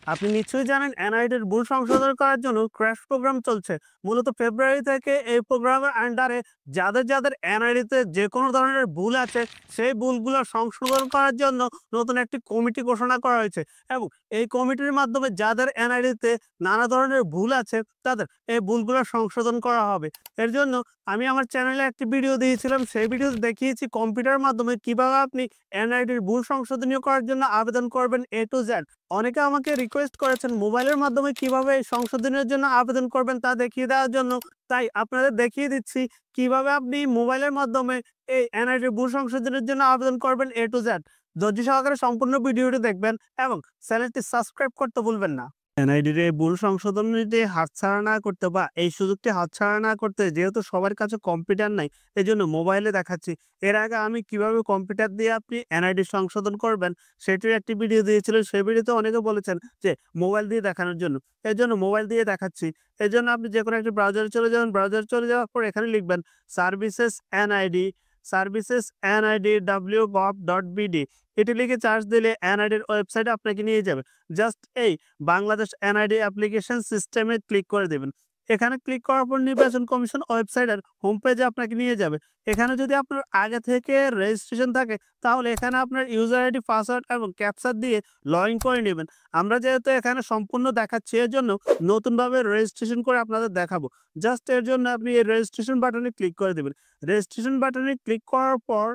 আপনি নিশ্চয়ই জানেন এনআইডির ভুল সংশোধন করার জন্য ক্র্যাশ প্রোগ্রাম চলছে। মূলত ফেব্রুয়ারি থেকে এই প্রোগ্রামের আন্ডারে যাদের এনআইডিতে যে কোনো ধরনের ভুল আছে সেই ভুলগুলো সংশোধন করার জন্য নতুন একটি কমিটি ঘোষণা করা হয়েছে। এবং এই কমিটির মাধ্যমে যাদের এনআইডিতে নানা ধরনের ভুল আছে তাদের এই ভুলগুলো সংশোধন করা হবে। এর জন্য আমি আমার চ্যানেলে একটি ভিডিও দিয়েছিলাম, সেই ভিডিওতে দেখিয়েছি কম্পিউটারের মাধ্যমে কিভাবে আপনি এনআইডির ভুল সংশোধনীয় করার জন্য আবেদন করবেন এ টু জেড। অনেকে আমাকে রিকোয়েস্ট করেছেন মোবাইলের মাধ্যমে কিভাবে এই সংশোধনের জন্য আবেদন করবেন তা দেখিয়ে দেওয়ার জন্য। তাই আপনাদের দেখিয়ে দিচ্ছি কিভাবে আপনি মোবাইলের মাধ্যমে এই এনআইডি ভুল সংশোধনের জন্য আবেদন করবেন এ টু জেড। ধৈর্য সহকারে সম্পূর্ণ ভিডিওটি দেখবেন এবং চ্যানেলটি সাবস্ক্রাইব করতে ভুলবেন না। এনআইডির এই ভুল সংশোধনীটি হাতছাড়া না করতে বা এই সুযোগটি হাতছাড়া না করতে, যেহেতু সবার কাছে কম্পিউটার নাই, এজন্য মোবাইলে দেখাচ্ছি। এর আগে আমি কিভাবে কম্পিউটার দিয়ে আপনি এনআইডি সংশোধন করবেন সেটির একটি ভিডিও দিয়েছিলেন। সেই ভিডিওতে অনেকে বলেছেন যে মোবাইল দিয়ে দেখানোর জন্য। এজন্য মোবাইল দিয়ে দেখাচ্ছি। এজন্য আপনি যেকোনো একটি ব্রাউজারে চলে যাবেন। ব্রাউজারে চলে যাওয়ার পর এখানে লিখবেন সার্ভিসেস এনআইডি, www.gov.bd। এটি লিখে সার্চ দিলে এনআইডির ওয়েবসাইটে আপনাকে নিয়ে যাবে। জাস্ট এই বাংলাদেশ এনআইডি অ্যাপ্লিকেশন সিস্টেমে ক্লিক করে দেবেন। এখানে ক্লিক করার পর নির্বাচন কমিশন ওয়েবসাইটের হোম পেজে আপনাকে নিয়ে যাবে। এখানে যদি আপনার আগে থেকে রেজিস্ট্রেশন থাকে তাহলে এখানে আপনার ইউজার আইডি, পাসওয়ার্ড এবং ক্যাপচা দিয়ে লগ ইন করে নেবেন। আমরা যেহেতু এখানে সম্পূর্ণ দেখাচ্ছি এর জন্য নতুনভাবে রেজিস্ট্রেশন করে আপনাদের দেখাবো। জাস্ট এর জন্য আপনি এই রেজিস্ট্রেশন বাটনে ক্লিক করে দেবেন। রেজিস্ট্রেশন বাটনে ক্লিক করার পর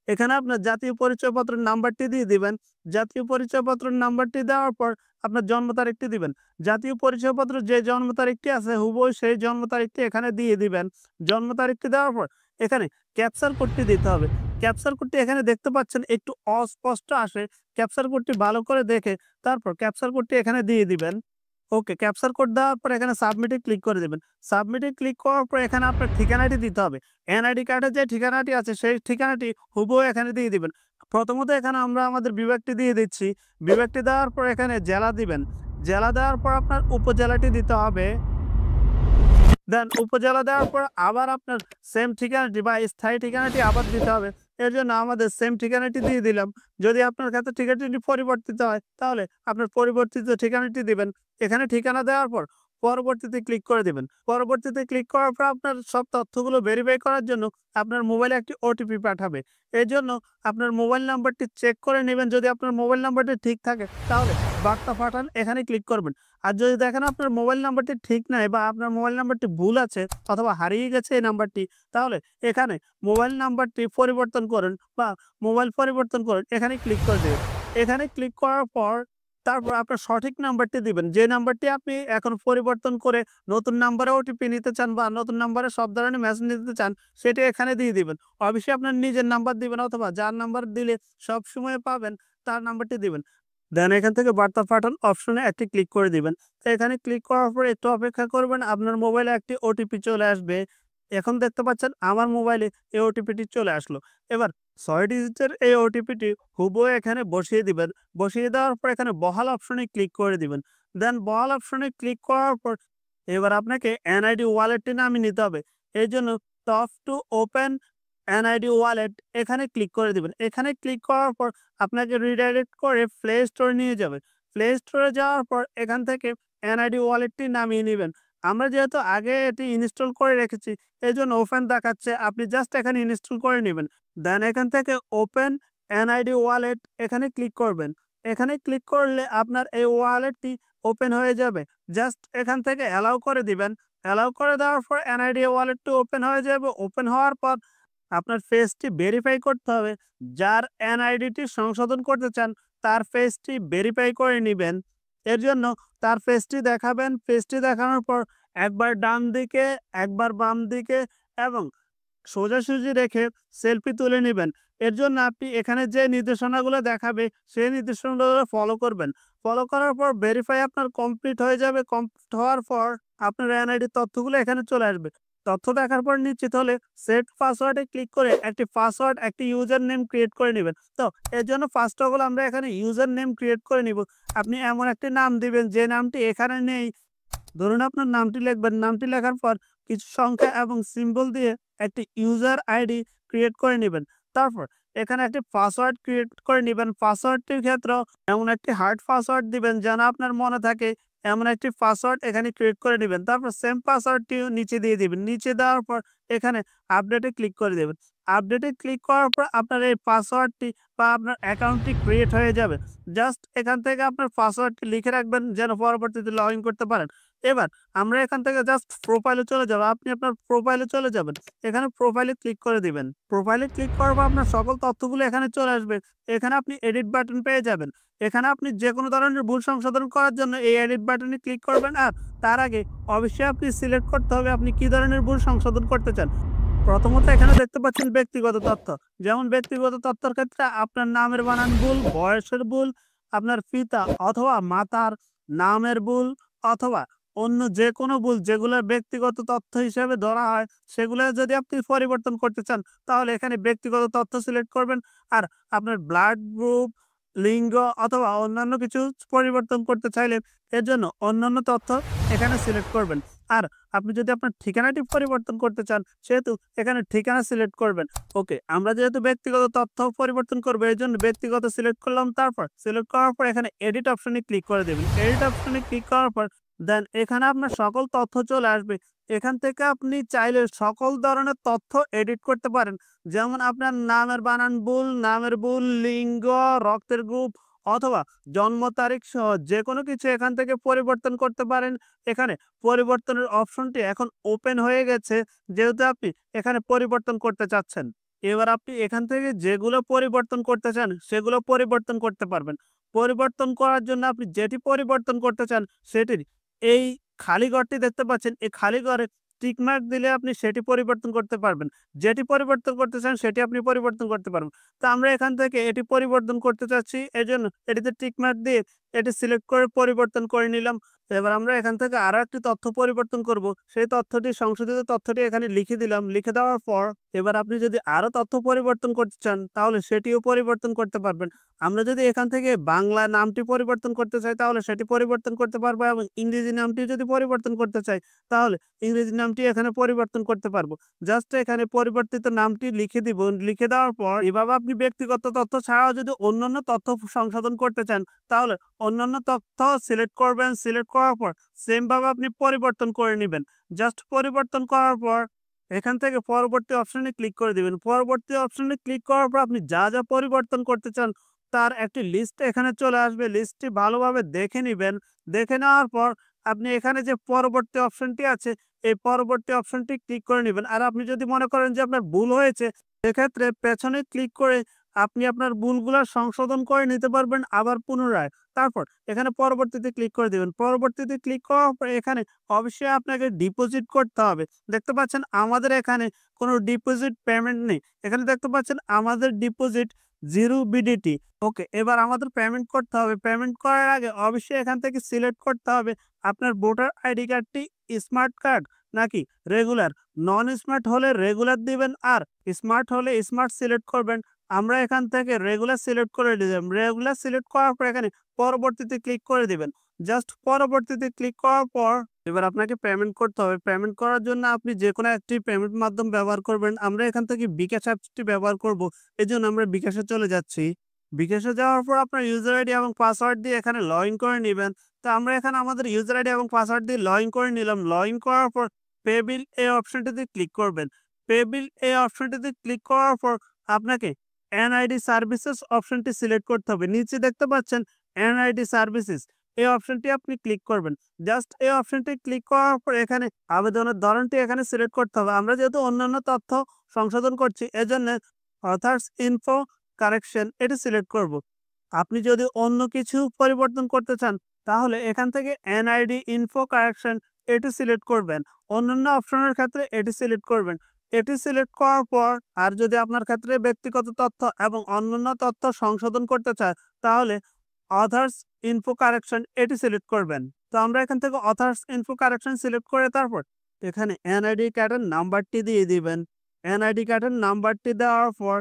এখানে আপনার জাতীয় পরিচয়পত্রের নাম্বারটি দিয়ে দিবেন। জাতীয় পরিচয়পত্রের নাম্বারটি দেওয়ার পর আপনার জন্ম তারিখটি দিবেন। জাতীয় পরিচয়পত্র যে জন্ম তারিখটি আছে হুবহু সেই জন্ম তারিখটি এখানে দিয়ে দিবেন। জন্ম তারিখটি দেওয়ার পর এখানে ক্যাপচার কোডটি দিতে হবে। ক্যাপচার কোডটি এখানে দেখতে পাচ্ছেন একটু অস্পষ্ট আসে। ক্যাপচার কোডটি ভালো করে দেখে তারপর ক্যাপচার কোডটি এখানে দিয়ে দিবেন। ওকে, ক্যাপচার কোড দেওয়ার পর এখানে সাবমিটে ক্লিক করে দিবেন। সাবমিটে ক্লিক করার পর এখানে আপনার ঠিকানাটি দিতে হবে। এনআইডি কার্ডের যে ঠিকানাটি আছে সেই ঠিকানাটি হুবহু এখানে দিয়ে দিবেন। প্রথমত এখানে আমরা আমাদের বিভাগটি দিয়ে দিচ্ছি। বিভাগটি দেওয়ার পর এখানে জেলা দিবেন। জেলা দেওয়ার পর আপনার উপজেলাটি দিতে হবে। দেন উপজেলা দেওয়ার পর আবার আপনার সেম ঠিকানাটি বা স্থায়ী ঠিকানাটি আবার দিতে হবে। এর জন্য আমাদের সেম ঠিকানাটি দিয়ে দিলাম। যদি আপনার কাছে ঠিকানাটি পরিবর্তিত হয় তাহলে আপনার পরিবর্তিত ঠিকানাটি দিবেন। এখানে ঠিকানা দেওয়ার পর পরবর্তীতে ক্লিক করে দিবেন। পরবর্তীতে ক্লিক করার পর আপনার সব তথ্যগুলো ভেরিফাই করার জন্য আপনার মোবাইলে একটি ওটিপি পাঠাবে। এজন্য আপনার মোবাইল নাম্বারটি চেক করে নেবেন। যদি আপনার মোবাইল নাম্বারটি ঠিক থাকে তাহলে বার্তা পাঠান এখানে ক্লিক করবেন। আর যদি দেখেন আপনার মোবাইল নাম্বারটি ঠিক নাই বা আপনার মোবাইল নাম্বারটি ভুল আছে অথবা হারিয়ে গেছে এই নাম্বারটি, তাহলে এখানে মোবাইল নাম্বারটি পরিবর্তন করুন বা মোবাইল পরিবর্তন করুন এখানে ক্লিক করে দেবেন। এখানে ক্লিক করার পর তারপর আপনার সঠিক নাম্বারটি দিবেন। যে নাম্বারটি আপনি এখন পরিবর্তন করে নতুন নাম্বারে ওটিপি নিতে চান বা নতুন নাম্বারে সব ধরনের মেসেজ নিতে চান সেটি এখানে দিয়ে দিবেন। অবশ্যই আপনার নিজের নাম্বার দিবেন অথবা যার নাম্বার দিলে সবসময় পাবেন তার নাম্বারটি দিবেন। দেন এখান থেকে বার্তা পাঠান অপশনে একটি ক্লিক করে দিবেন। তো এখানে ক্লিক করার পর একটু অপেক্ষা করবেন। আপনার মোবাইলে একটি ওটিপি চলে আসবে। এখন দেখতে পাচ্ছেন আমার মোবাইলে এই ওটিপিটি চলে আসলো। এবার ৬ ডিজিটের এই ওটিপিটি হুবহু এখানে বসিয়ে দিবেন। বসিয়ে দেওয়ার পর এখানে বহাল অপশনে ক্লিক করে দিবেন। দেন বহাল অপশনে ক্লিক করার পর এবার আপনাকে এনআইডি ওয়ালেটটি নামিয়ে নিতে হবে। এজন্য top to open NID wallet এখানে ক্লিক করে দিবেন। এখানে ক্লিক করার পর আপনাকে রিডাইরেক্ট করে প্লে স্টোরে নিয়ে যাবে। প্লে স্টোরে যাওয়ার পর এখান থেকে এনআইডি ওয়ালেটটি নামিয়ে নিবেন। আমরা যেহেতু আগে এটি ইনস্টল করে রেখেছি এজন্য ওপেন দেখাচ্ছে। আপনি জাস্ট এখানে ইনস্টল করে নিবেন। দেন এখান থেকে ওপেন এনআইডি ওয়ালেট এখানে ক্লিক করবেন। এখানে ক্লিক করলে আপনার এই ওয়ালেটটি ওপেন হয়ে যাবে। জাস্ট এখান থেকে অ্যালাউ করে দিবেন। অ্যালাউ করে দেওয়ার পর এনআইডি ওয়ালেটটি ওপেন হয়ে যাবে। ওপেন হওয়ার পর আপনার ফেসটি ভেরিফাই করতে হবে। যার এনআইডিটি সংশোধন করতে চান তার ফেসটি ভেরিফাই করে নিবেন। এর জন্য তার ফেসটি দেখাবেন। ফেসটি দেখানোর পর একবার ডান দিকে, একবার বাম দিকে এবং সোজাসুজি রেখে সেলফি তুলে নিবেন। এর জন্য আপনি এখানে যে নির্দেশনাগুলো দেখাবে সেই নির্দেশনাগুলো ফলো করবেন। ফলো করার পর ভেরিফাই আপনার কমপ্লিট হয়ে যাবে। কমপ্লিট হওয়ার পর আপনার এনআইডি তথ্যগুলো এখানে চলে আসবে। তথ্য দেখার পর নিশ্চিত হলে সেট পাসওয়ার্ডে ক্লিক করে একটি পাসওয়ার্ড, একটি ইউজার নেম ক্রিয়েট করে নেবেন। তো এর জন্য ফার্স্ট অফ অল আমরা এখানে ইউজার নেম ক্রিয়েট করে নিব। আপনি এমন একটি নাম দিবেন যে নামটি এখানে নেই। ধরুন আপনার নামটি লিখবেন। নামটি লেখার পর কিছু সংখ্যা এবং সিম্বল দিয়ে একটি ইউজার আইডি ক্রিয়েট করে নেবেন। তারপর এখানে একটি পাসওয়ার্ড ক্রিয়েট করে নিবেন। পাসওয়ার্ডটির ক্ষেত্রেও এমন একটি হার্ড পাসওয়ার্ড দিবেন যেন আপনার মনে থাকে, এমন একটি পাসওয়ার্ড এখানে ক্রিয়েট করে নিবেন। তারপর সেম পাসওয়ার্ডটিও নিচে দিয়ে দিবেন। নিচে দেওয়ার পর এখানে আপডেটে ক্লিক করে দেবেন। আপডেটে ক্লিক করার পর আপনার এই পাসওয়ার্ডটি বা আপনার অ্যাকাউন্টটি ক্রিয়েট হয়ে যাবে। জাস্ট এখান থেকে আপনার পাসওয়ার্ডটি লিখে রাখবেন যেন পরবর্তীতে লগ ইন করতে পারেন। এবার আমরা এখান থেকে জাস্ট প্রোফাইলে চলে যাব। আপনি আপনার প্রোফাইলে চলে যাবেন। এখানে প্রোফাইলে ক্লিক করে দিবেন। প্রোফাইলে ক্লিক করার পর আপনার সকল তথ্যগুলো এখানে চলে আসবে। এখানে আপনি এডিট বাটন পেয়ে যাবেন। এখানে আপনি যেকোনো ধরনের ভুল সংশোধন করার জন্য এই এডিট বাটনে ক্লিক করবেন। আর তার আগে অবশ্যই আপনি সিলেক্ট করতে হবে আপনি কি ধরনের ভুল সংশোধন করতে চান। প্রথমত এখানে দেখতে পাচ্ছেন ব্যক্তিগত তথ্য। যেমন ব্যক্তিগত তথ্যের ক্ষেত্রে আপনার নামের বানান ভুল, বয়সের ভুল, আপনার পিতা অথবা মাতার নামের ভুল অথবা অন্য যেকোনো ভুল যেগুলো ব্যক্তিগত তথ্য হিসেবে ধরা হয়, সেগুলো যদি আপনি পরিবর্তন করতে চান তাহলে এখানে ব্যক্তিগত তথ্য সিলেক্ট করবেন। আর আপনার ব্লাড গ্রুপ, লিঙ্গ অথবা অন্যান্য কিছু পরিবর্তন করতে চাইলে এর জন্য অন্যান্য তথ্য এখানে সিলেক্ট করবেন। আর আপনি যদি আপনার ঠিকানাটি পরিবর্তন করতে চান সেহেতু এখানে ঠিকানা সিলেক্ট করবেন। ওকে, আমরা যেহেতু ব্যক্তিগত তথ্য পরিবর্তন করবো এই জন্য ব্যক্তিগত সিলেক্ট করলাম। তারপর সিলেক্ট করার পর এখানে এডিট অপশনে ক্লিক করে দেবেন। এডিট অপশনে ক্লিক করার পর দেন এখানে আপনার সকল তথ্য চলে আসবে। এখান থেকে আপনি চাইলে সকল ধরনের তথ্য এডিট করতে পারেন। যেমন আপনার নামের বানান ভুল, নামের ভুল, লিঙ্গ, রক্তের গ্রুপ অথবা জন্ম তারিখ সহ যেকোনো কিছু এখান থেকে পরিবর্তন করতে পারেন। এখানে পরিবর্তনের অপশনটি এখন ওপেন হয়ে গেছে যেহেতু আপনি এখানে পরিবর্তন করতে চাচ্ছেন। এবার আপনি এখান থেকে যেগুলো পরিবর্তন করতে চান সেগুলো পরিবর্তন করতে পারবেন। পরিবর্তন করার জন্য আপনি যেটি পরিবর্তন করতে চান সেটির এই খালি ঘরটি দেখতে পাচ্ছেন, এই খালি ঘরে টিক মার্ক দিলে আপনি সেটি পরিবর্তন করতে পারবেন। যেটি পরিবর্তন করতে চান সেটি আপনি পরিবর্তন করতে পারবেন। তো আমরা এখান থেকে এটি পরিবর্তন করতে চাচ্ছি, এজন্য এটিতে টিক মার্ক দিয়ে এটি সিলেক্ট করে পরিবর্তন করে নিলাম। এবার আমরা এখান থেকে আরো একটি তথ্য পরিবর্তন করব। সেই তথ্যটি সংশোধিত তথ্যটি এখানে লিখে দিলাম। লিখে দেওয়ার পর এবার আপনি যদি আরো তথ্য পরিবর্তন করতে চান তাহলে সেটিও পরিবর্তন করতে পারবেন। আমরা যদি এখান থেকে বাংলা নামটি পরিবর্তন করতে চাই তাহলে সেটি পরিবর্তন করতে পারবো এবং ইংরেজি নামটি যদি পরিবর্তন করতে চাই তাহলে ইংরেজি নামটি এখানে পরিবর্তন করতে পারবো। জাস্ট এখানে পরিবর্তিত নামটি লিখে দিব। লিখে দেওয়ার পর এভাবে আপনি ব্যক্তিগত তথ্য ছাড়াও যদি অন্যান্য তথ্য সংশোধন করতে চান তাহলে অন্যান্য তথ্য সিলেক্ট করবেন। সিলেক্ট করার পর সেম ভাবে আপনি পরিবর্তন করে নিবেন। জাস্ট পরিবর্তন করার পর এখান থেকে পরবর্তী অপশনে ক্লিক করে দিবেন। পরবর্তী অপশনে ক্লিক করার পর আপনি যা যা পরিবর্তন করতে চান তার একটি লিস্ট এখানে চলে আসবে। লিস্টটি ভালোভাবে দেখে নিবেন। দেখে নেওয়ার পর আপনি এখানে যে পরবর্তী অপশনটি আছে এই পরবর্তী অপশনটি ক্লিক করে নিবেন। আর আপনি যদি মনে করেন যে আপনার ভুল হয়েছে সেক্ষেত্রে পেছনে ক্লিক করে আপনি আপনার ভুলগুলা সংশোধন করে নিতে পারবেন আবার পুনরায়। তারপর এখানে পরবর্তীতে ক্লিক করে দিবেন। পরবর্তীতে ক্লিক করার পর এখানে অবশ্যই আপনাকে ডিপোজিট করতে হবে। দেখতে পাচ্ছেন আমাদের এখানে কোনো ডিপোজিট পেমেন্ট নেই। এখানে দেখতে পাচ্ছেন আমাদের ডিপোজিট 0 বিডিটি। ওকে, এবার আমাদের পেমেন্ট করতে হবে। পেমেন্ট করার আগে অবশ্যই এখান থেকে সিলেক্ট করতে হবে আপনার ভোটার আইডি কার্ডটি স্মার্ট কার্ড নাকি রেগুলার। নন স্মার্ট হলে রেগুলার দিবেন আর স্মার্ট হলে স্মার্ট সিলেক্ট করবেন। আমরা এখান থেকে রেগুলার সিলেক্ট করে দিলাম। রেগুলার সিলেক্ট করার পর এখানে পরবর্তীতে ক্লিক করে দিবেন। জাস্ট পরবর্তীতে ক্লিক করার পর এবার আপনাকে পেমেন্ট করতে হবে। পেমেন্ট করার জন্য আপনি যেকোনো একটি পেমেন্ট মাধ্যম ব্যবহার করবেন। আমরা এখান থেকে বিকাশ অ্যাপসটি ব্যবহার করব। এজন্য আমরা বিকাশে চলে যাচ্ছি। বিকাশে যাওয়ার পর আপনার ইউজার আইডি এবং পাসওয়ার্ড দিয়ে এখানে লগ ইন করে নিবেন। তো আমরা এখানে আমাদের ইউজার আইডি এবং পাসওয়ার্ড দিয়ে লগ ইন করে নিলাম। লগ ইন করার পর পে বিল এই অপশনটিতে ক্লিক করবেন। পে বিল এই অপশনটিতে ক্লিক করার পর আপনাকে এনআইডি সার্ভিসেস অপশনটি সিলেক্ট করতে হবে। নিচে দেখতে পাচ্ছেন এনআইডি সার্ভিসেস এই অপশনটি আপনি ক্লিক করবেন। জাস্ট এই অপশনটি ক্লিক করার পর এখানে আবেদনের ধরনটি এখানে সিলেক্ট করতে হবে। আমরা যেহেতু অন্যান্য তথ্য সংশোধন করছি এজন্য অথার্স ইনফো কারেকশন এটি সিলেক্ট করব। আপনি যদি অন্য কিছু পরিবর্তন করতে চান তাহলে এখান থেকে এনআইডি ইনফো কারেকশন এটি সিলেক্ট করবেন। অন্যান্য অপশনের ক্ষেত্রে এটি সিলেক্ট করবেন। এটি সিলেক্ট করার পর আর যদি আপনার ক্ষেত্রে ব্যক্তিগত তথ্য এবং অন্যান্য তথ্য সংশোধন করতে চায় তাহলে অথার্স ইনফো কারেকশন এটি সিলেক্ট করবেন। তো আমরা এখান থেকে অথার্স ইনফো কারেকশন সিলেক্ট করে তারপর এখানে এনআইডি কার্ডের নাম্বারটি দিয়ে দিবেন। এনআইডি কার্ডের নাম্বারটি দেওয়ার পর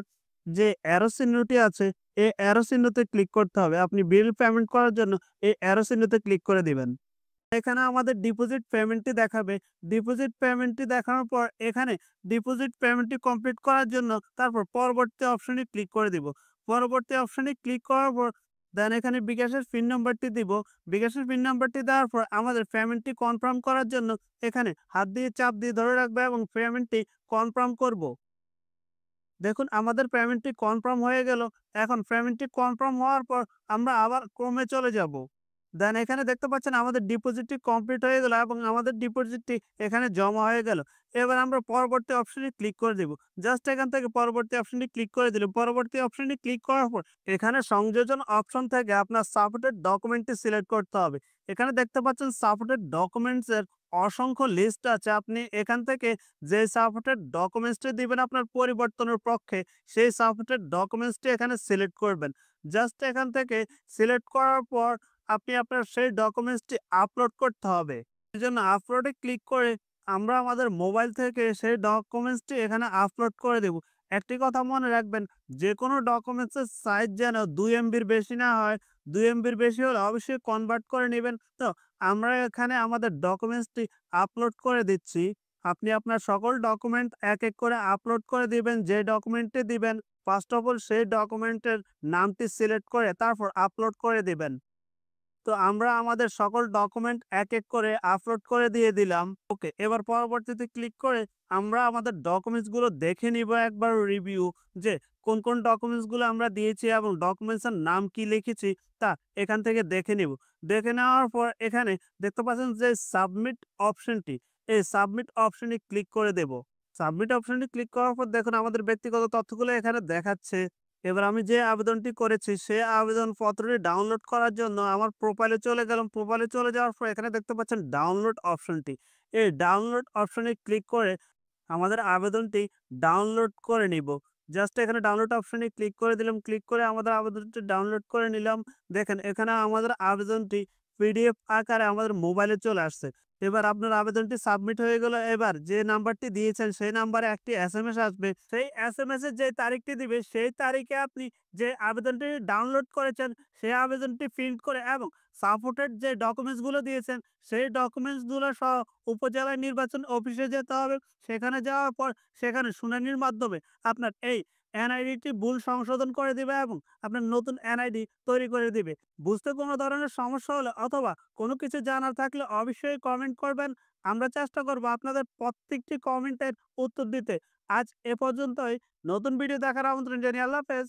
যে অ্যারো চিহ্নটি আছে এই অ্যারো চিহ্নতে ক্লিক করতে হবে। আপনি বিল পেমেন্ট করার জন্য এই অ্যারো চিহ্নতে ক্লিক করে দিবেন। এখানে আমাদের ডিপোজিট পেমেন্টটি দেখাবে। ডিপোজিট পেমেন্টটি দেখানোর পর এখানে ডিপোজিট পেমেন্টটি কমপ্লিট করার জন্য তারপর পরবর্তী অপশনে ক্লিক করে দিব। পরবর্তী অপশনে ক্লিক করার পর দেন এখানে বিকাশের পিন নাম্বারটি দিব। বিকাশের পিন নাম্বারটি দেওয়ার পর আমাদের পেমেন্টটি কনফার্ম করার জন্য এখানে হাত দিয়ে চাপ দিয়ে ধরে রাখবে এবং পেমেন্টটি কনফার্ম করব। দেখুন আমাদের পেমেন্টটি কনফার্ম হয়ে গেল। এখন পেমেন্টটি কনফার্ম হওয়ার পর আমরা আবার ক্রোমে চলে যাব। দেন এখানে দেখতে পাচ্ছেন আমাদের ডিপোজিটটি কমপ্লিট হয়ে গেল এবং আমাদের ডিপোজিটটি এখানে জমা হয়ে গেল। এবার আমরা পরবর্তী অপশনে ক্লিক করে দিব। জাস্ট এখান থেকে পরবর্তী অপশনে ক্লিক করে দিলাম। পরবর্তী অপশনে ক্লিক করার পর এখানে সংযোজন অপশন থেকে আপনার সাপোর্টেড ডকুমেন্টটি সিলেক্ট করতে হবে। এখানে দেখতে পাচ্ছেন সাপোর্টেড ডকুমেন্টস এর অসংখ্য লিস্ট আছে। আপনি এখান থেকে যে সাপোর্টেড ডকুমেন্টসটি দিবেন আপনার পরিবর্তনের পক্ষে সেই সাপোর্টেড ডকুমেন্টসটি এখানে সিলেক্ট করবেন। জাস্ট এখান থেকে সিলেক্ট করার পর আপনি আপনার সেই ডকুমেন্টসটি আপলোড করতে হবে। এজন্য আপলোডে ক্লিক করে আমরা আমাদের মোবাইল থেকে সেই ডকুমেন্টসটি এখানে আপলোড করে দেব। একটি কথা মনে রাখবেন, যেকোনো ডকুমেন্টসের সাইজ যেন ২ এমবির বেশি না হয়। ২ এমবির বেশি হলে অবশ্যই কনভার্ট করে নিবেন। তো আমরা এখানে আমাদের ডকুমেন্টসটি আপলোড করে দিচ্ছি। আপনি আপনার সকল ডকুমেন্ট এক, এক করে আপলোড করে দিবেন। যে ডকুমেন্টটি দিবেন ফার্স্ট অফ অল সেই ডকুমেন্টের নামটি সিলেক্ট করে তারপর আপলোড করে দিবেন। তো আমরা আমাদের সকল ডকুমেন্ট এক, এক করে আপলোড করে দিয়ে দিলাম। ওকে, এবার পরবর্তীতে ক্লিক করে আমরা আমাদের ডকুমেন্টসগুলো দেখে নিব একবার রিভিউ যে কোন ডকুমেন্টসগুলো আমরা দিয়েছি এবং ডকুমেন্টসের নাম কি লিখেছি তা এখান থেকে দেখে নিব। দেখে নেওয়ার পর এখানে দেখতে পাচ্ছেন যে সাবমিট অপশনটি, এই সাবমিট অপশনে ক্লিক করে দেব। সাবমিট অপশনে ক্লিক করার পর দেখুন আমাদের ব্যক্তিগত তথ্যগুলো এখানে দেখাচ্ছে। এবার আমি যে আবেদনটি করেছি সে আবেদনপত্রটি ডাউনলোড করার জন্য আমার প্রোফাইলে চলে গেলাম। প্রোফাইলে চলে যাওয়ার পর এখানে দেখতে পাচ্ছেন ডাউনলোড অপশনটি। এই ডাউনলোড অপশনে ক্লিক করে আমাদের আবেদনটি ডাউনলোড করে নিব। জাস্ট এখানে ডাউনলোড অপশনে ক্লিক করে দিলাম। ক্লিক করে আমাদের আবেদনটি ডাউনলোড করে নিলাম। দেখেন এখানে আমাদের আবেদনটি পিডিএফ আকারে আমাদের মোবাইলে চলে আসছে। এবার আপনার আবেদনটি সাবমিট হয়ে গেল। এবার যে নাম্বারটি দিয়েছেন সেই নাম্বারে একটি এসএমএস আসবে। সেই এসএমএস এর যে তারিখটি দিবে সেই তারিখে আপনি যে আবেদনটি ডাউনলোড করেছেন সেই আবেদনটি প্রিন্ট করে এবং সাপোর্টেড যে ডকুমেন্টসগুলো দিয়েছেন সেই ডকুমেন্টসগুলো সহ উপজেলা নির্বাচন অফিসে যেতে হবে। সেখানে যাওয়ার পর সেখানে শুনানির মাধ্যমে আপনার এই এনআইডিটি ভুল সংশোধন করে দিবে এবং আপনার নতুন এনআইডি তৈরি করে দিবে। বুঝতে কোনো ধরনের সমস্যা হলে অথবা কোনো কিছু জানার থাকলে অবশ্যই কমেন্ট করবেন। আমরা চেষ্টা করব আপনাদের প্রত্যেকটি কমেন্টের উত্তর দিতে। আজ এ পর্যন্তই। নতুন ভিডিও দেখার আমন্ত্রণ জানিয়ে আল্লাহ হাফেজ।